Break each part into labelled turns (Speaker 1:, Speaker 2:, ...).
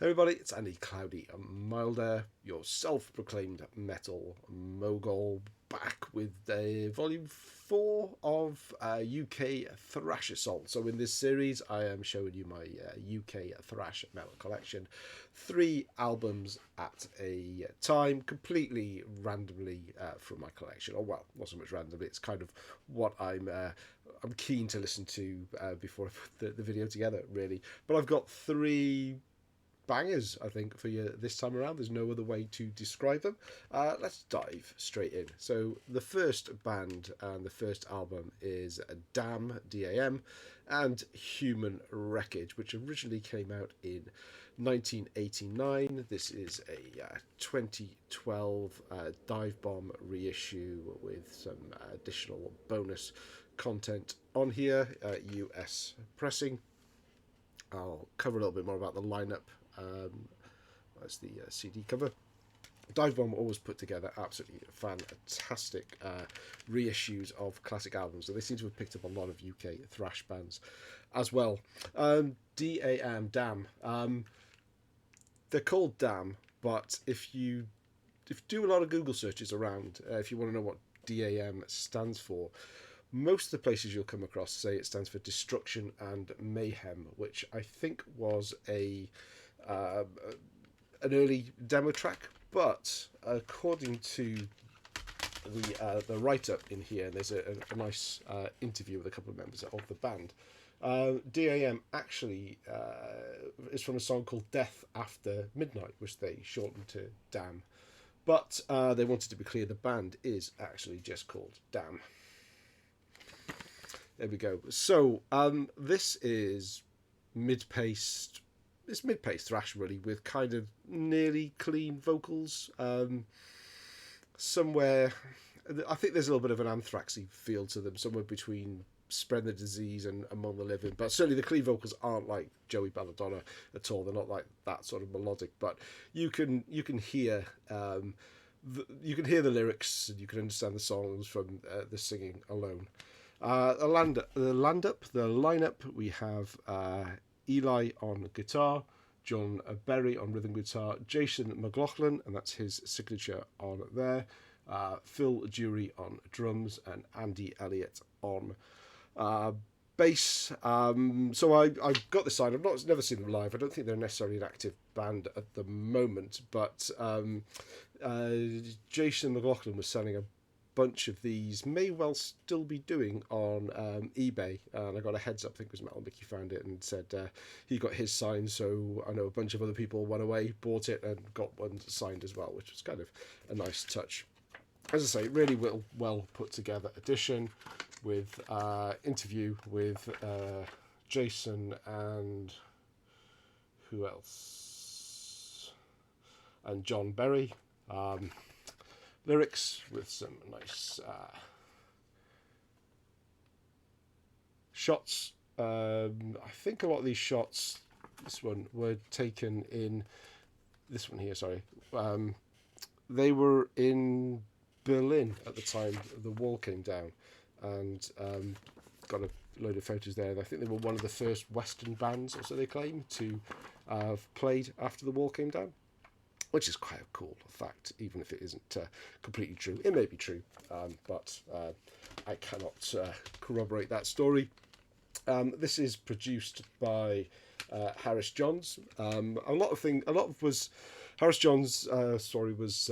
Speaker 1: Hey everybody, it's Andy Cloudy Milder, your self-proclaimed metal mogul, back with volume 4 of UK Thrash Assault. So in this series, I am showing you my UK Thrash metal collection. 3 albums at a time, completely randomly from my collection. Or well, not so much randomly, it's kind of what I'm keen to listen to before I put the video together, really. But I've got 3 bangers, I think, for you this time around. There's no other way to describe them. Let's dive straight in. So the first band and the first album is D.A.M, D.A.M, and Human Wreckage, which originally came out in 1989. This is a 2012 Dive Bomb reissue with some additional bonus content on here, US pressing. I'll cover a little bit more about the lineup. That's the CD cover. Dive Bomb always put together absolutely fantastic reissues of classic albums, and they seem to have picked up a lot of UK thrash bands as well. D.A.M, D.A.M. They're called D.A.M, but if you do a lot of Google searches around, if you want to know what D.A.M stands for, most of the places you'll come across say it stands for Destruction and Mayhem, which I think was an early demo track, but according to the write-up in here, there's a nice interview with a couple of members of the band. D.A.M actually is from a song called Death After Midnight, which they shortened to D.A.M. But they wanted to be clear, the band is actually just called D.A.M. There we go. So this is mid-paced. It's mid-paced thrash, really, with kind of nearly clean vocals. Somewhere, I think there's a little bit of an Anthraxy feel to them, somewhere between Spread the Disease and Among the Living. But certainly the clean vocals aren't like Joey Belladonna at all. They're not like that sort of melodic. But you can hear you can hear the lyrics and you can understand the songs from the singing alone. The lineup, we have Eli on guitar, John Berry on rhythm guitar, Jason McLaughlin, and that's his signature on there, Phil Jury on drums, and Andy Elliott on bass. So I got this side. I've never seen them live. I don't think they're necessarily an active band at the moment, but Jason McLaughlin was selling a bunch of these, may well still be doing on eBay, and I got a heads up. I think it was Metal Mickey found it and said he got his signed, so I know a bunch of other people went away, bought it, and got one signed as well, which was kind of a nice touch. As I say, really well put together edition with interview with Jason and who else? And John Berry. Lyrics with some nice shots. I think a lot of these shots, this one, were taken in, this one here, sorry. They were in Berlin at the time the wall came down, and got a load of photos there. I think they were one of the first Western bands, or so they claim, to have played after the wall came down, which is quite a cool fact, even if it isn't completely true. It may be true, but I cannot corroborate that story. This is produced by Harris Johns. Harris Johns' story was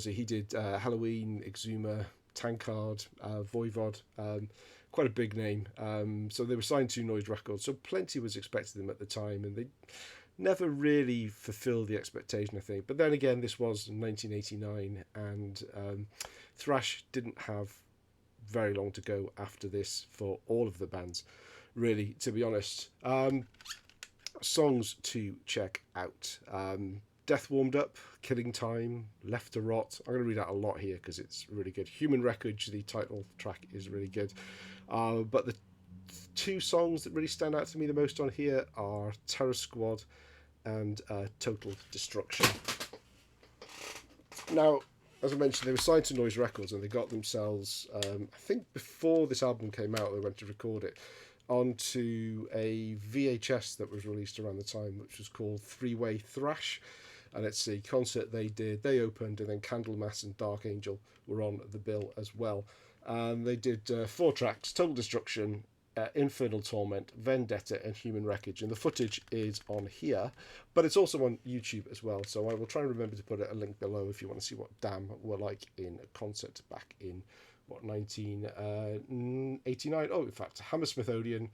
Speaker 1: he did Halloween, Exuma, Tankard, Voivod, quite a big name. So they were signed to Noise Records, so plenty was expected of them at the time, and they never really fulfilled the expectation, I think. But then again, this was 1989, and thrash didn't have very long to go after this for all of the bands, really, to be honest. Songs to check out. Death Warmed Up, Killing Time, Left to Rot. I'm going to read out a lot here because it's really good. Human Wreckage, the title track, is really good. But the 2 songs that really stand out to me the most on here are Terror Squad and Total Destruction. Now, as I mentioned, they were signed to Noise Records, and they got themselves, I think before this album came out, they went to record it onto a VHS that was released around the time, which was called Three-Way Thrash. And it's a concert they did. They opened, and then Candlemass and Dark Angel were on the bill as well. And they did 4 tracks: Total Destruction, Infernal Torment, Vendetta, and Human Wreckage. And the footage is on here, but it's also on YouTube as well. So I will try and remember to put a link below if you want to see what D.A.M were like in a concert back in 1989. Oh, in fact, Hammersmith Odeon,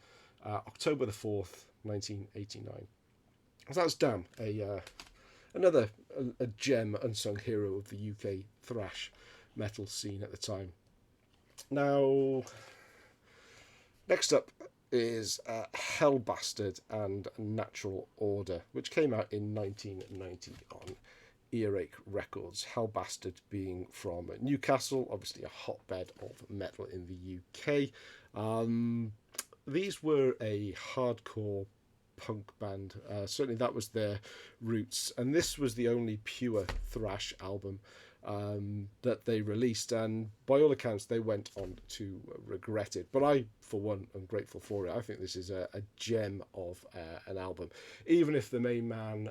Speaker 1: October the 4th, 1989. So that's D.A.M, another gem, unsung hero of the UK thrash metal scene at the time. Now, next up is Hellbastard and Natural Order, which came out in 1990 on Earache Records. Hellbastard being from Newcastle, obviously a hotbed of metal in the UK. These were a hardcore punk band. Certainly that was their roots, and this was the only pure thrash album that they released, and by all accounts they went on to regret it, but I for one am grateful for it. I think this is a gem of an album, even if the main man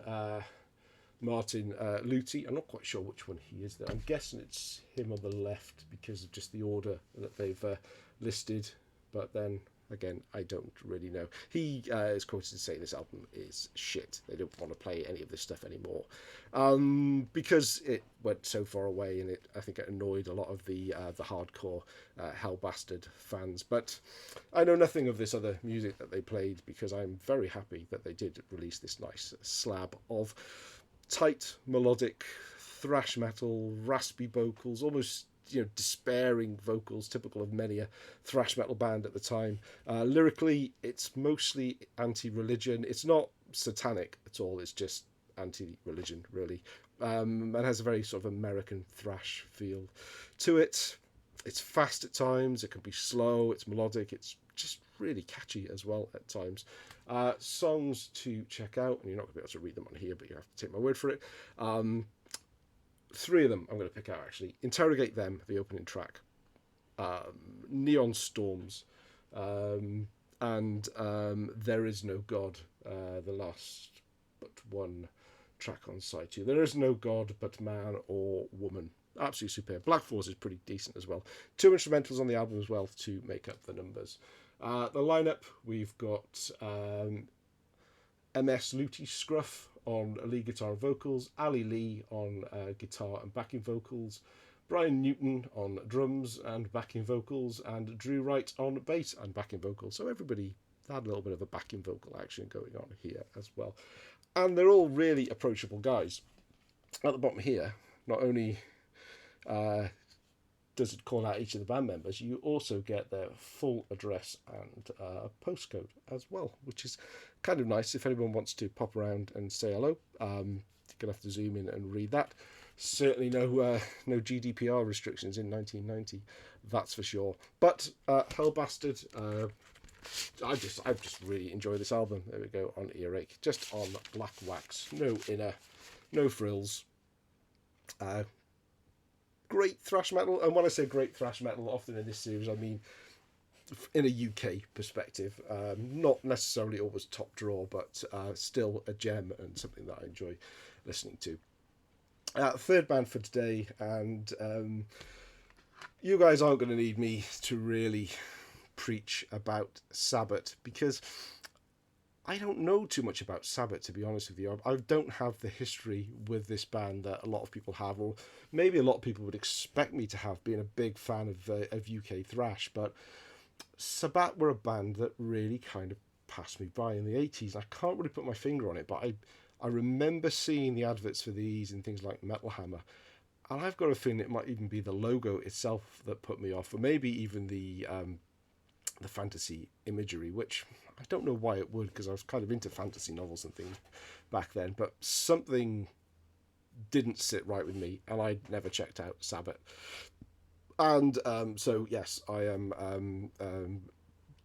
Speaker 1: Martin Luthi, I'm not quite sure which one he is there. I'm guessing it's him on the left because of just the order that they've listed, but then again, I don't really know. He is quoted to say this album is shit. They don't want to play any of this stuff anymore because it went so far away, and I think it annoyed a lot of the hardcore Hellbastard fans. But I know nothing of this other music that they played because I'm very happy that they did release this nice slab of tight, melodic thrash metal, raspy vocals, almost despairing vocals, typical of many a thrash metal band at the time. Lyrically, it's mostly anti-religion. It's not satanic at all. It's just anti-religion, really. And has a very sort of American thrash feel to it. It's fast at times. It can be slow. It's melodic. It's just really catchy as well at times. Songs to check out, and you're not going to be able to read them on here, but you have to take my word for it. 3 of them I'm going to pick out, actually. Interrogate Them, the opening track. Neon Storms. And There Is No God, the last but one track on side 2. There is no God but man or woman. Absolutely superb. Black Force is pretty decent as well. 2 instrumentals on the album as well to make up the numbers. The lineup, we've got MS Luthi Scruff on lead guitar and vocals, Ali Lee on guitar and backing vocals, Brian Newton on drums and backing vocals, and Drew Wright on bass and backing vocals. So everybody had a little bit of a backing vocal action going on here as well. And they're all really approachable guys. At the bottom here, not only does it call out each of the band members, you also get their full address and postcode as well, which is kind of nice if anyone wants to pop around and say hello. You're going to have to zoom in and read that. Certainly no GDPR restrictions in 1990, that's for sure. But Hellbastard, I just really enjoy this album. There we go, on Earache, just on black wax, no inner, no frills. Great thrash metal, and when I say great thrash metal, often in this series I mean in a UK perspective, not necessarily always top draw, but still a gem and something that I enjoy listening to. Third band for today, and you guys aren't going to need me to really preach about Sabbat, because I don't know too much about Sabbat, to be honest with you. I don't have the history with this band that a lot of people have, or maybe a lot of people would expect me to have, being a big fan of UK thrash. But Sabbat were a band that really kind of passed me by in the 80s. I can't really put my finger on it, but I remember seeing the adverts for these in things like Metal Hammer, and I've got a feeling it might even be the logo itself that put me off, or maybe even the fantasy imagery, which I don't know why it would, because I was kind of into fantasy novels and things back then, but something didn't sit right with me, and I never checked out Sabbat. And so yes, I am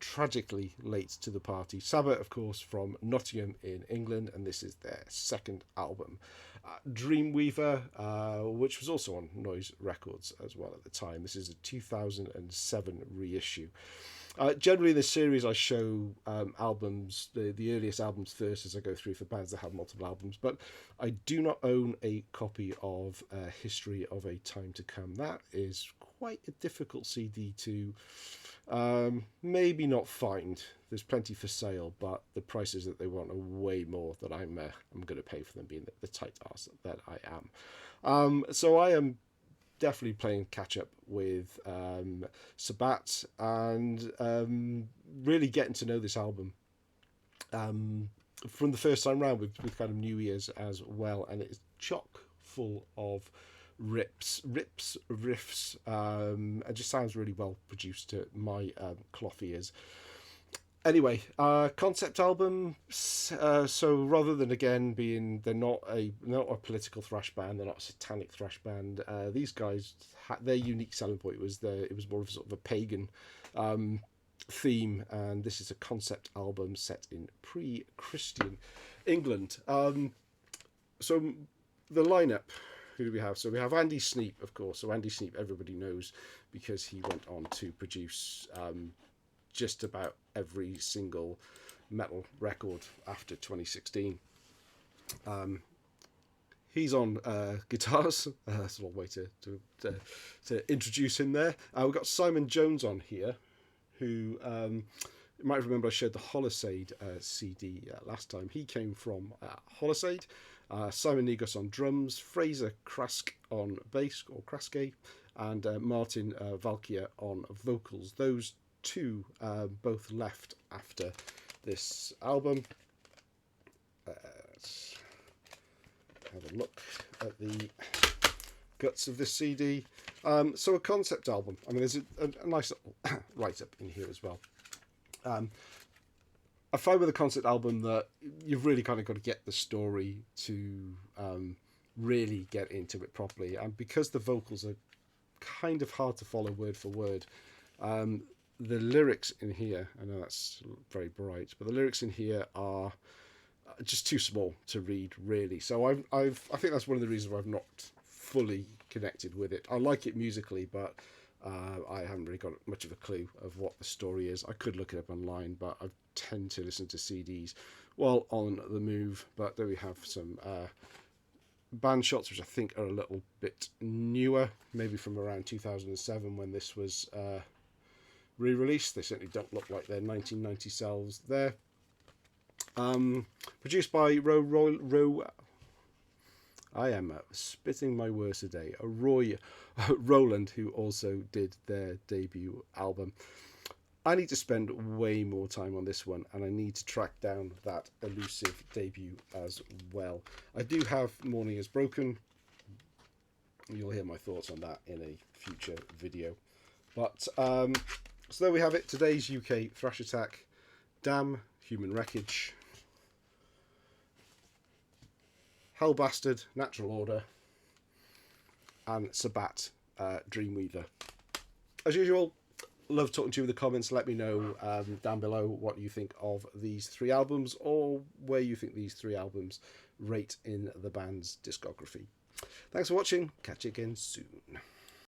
Speaker 1: tragically late to the party. Sabbat, of course, from Nottingham in England, and this is their second album, Dreamweaver, which was also on Noise Records as well at the time. This is a 2007 reissue. Generally, in this series, I show albums, the earliest albums first as I go through for bands that have multiple albums. But I do not own a copy of History of a Time to Come. That is quite a difficult CD to maybe not find. There's plenty for sale, but the prices that they want are way more than I'm going to pay for them, being the tight ass that I am. So I am definitely playing catch up with Sabbat and really getting to know this album from the first time round with kind of new ears as well, and it's chock full of riffs. It just sounds really well produced to my cloth ears. Anyway, concept album. So rather than again being, they're not a political thrash band, they're not a satanic thrash band. These guys, their unique selling point was it was more of a sort of a pagan theme, and this is a concept album set in pre-Christian England. So the lineup. Who do we have? So we have Andy Sneap, of course. So Andy Sneap, everybody knows because he went on to produce just about every single metal record after 2016. He's on guitars. That's a long way to introduce him there. We've got Simon Jones on here, who you might remember I showed the Holosade CD last time. He came from Holosade. Simon Negos on drums, Fraser Krask on bass, or Kraske, and Martin Valkia on vocals. Those two both left after this album. Let's have a look at the guts of this CD. So a concept album. I mean, there's a nice little write-up in here as well. I find with a concept album that you've really kind of got to get the story to really get into it properly. And because the vocals are kind of hard to follow word for word, the lyrics in here, I know that's very bright, but the lyrics in here are just too small to read, really. So I think that's one of the reasons why I've not fully connected with it. I like it musically, but I haven't really got much of a clue of what the story is. I could look it up online, but I tend to listen to CDs while on the move. But there we have some band shots, which I think are a little bit newer, maybe from around 2007 when this was re-released. They certainly don't look like their 1990 selves there. Produced by I am spitting my words today. Roy Rowland, who also did their debut album. I need to spend way more time on this one, and I need to track down that elusive debut as well. I do have Morning is Broken. You'll hear my thoughts on that in a future video. But so there we have it. Today's UK Thrash Attack. D.A.M, Human Wreckage. Hellbastard, Natural Order, and Sabbat, Dreamweaver. As usual, love talking to you in the comments. Let me know down below what you think of these three albums, or where you think these three albums rate in the band's discography. Thanks for watching. Catch you again soon.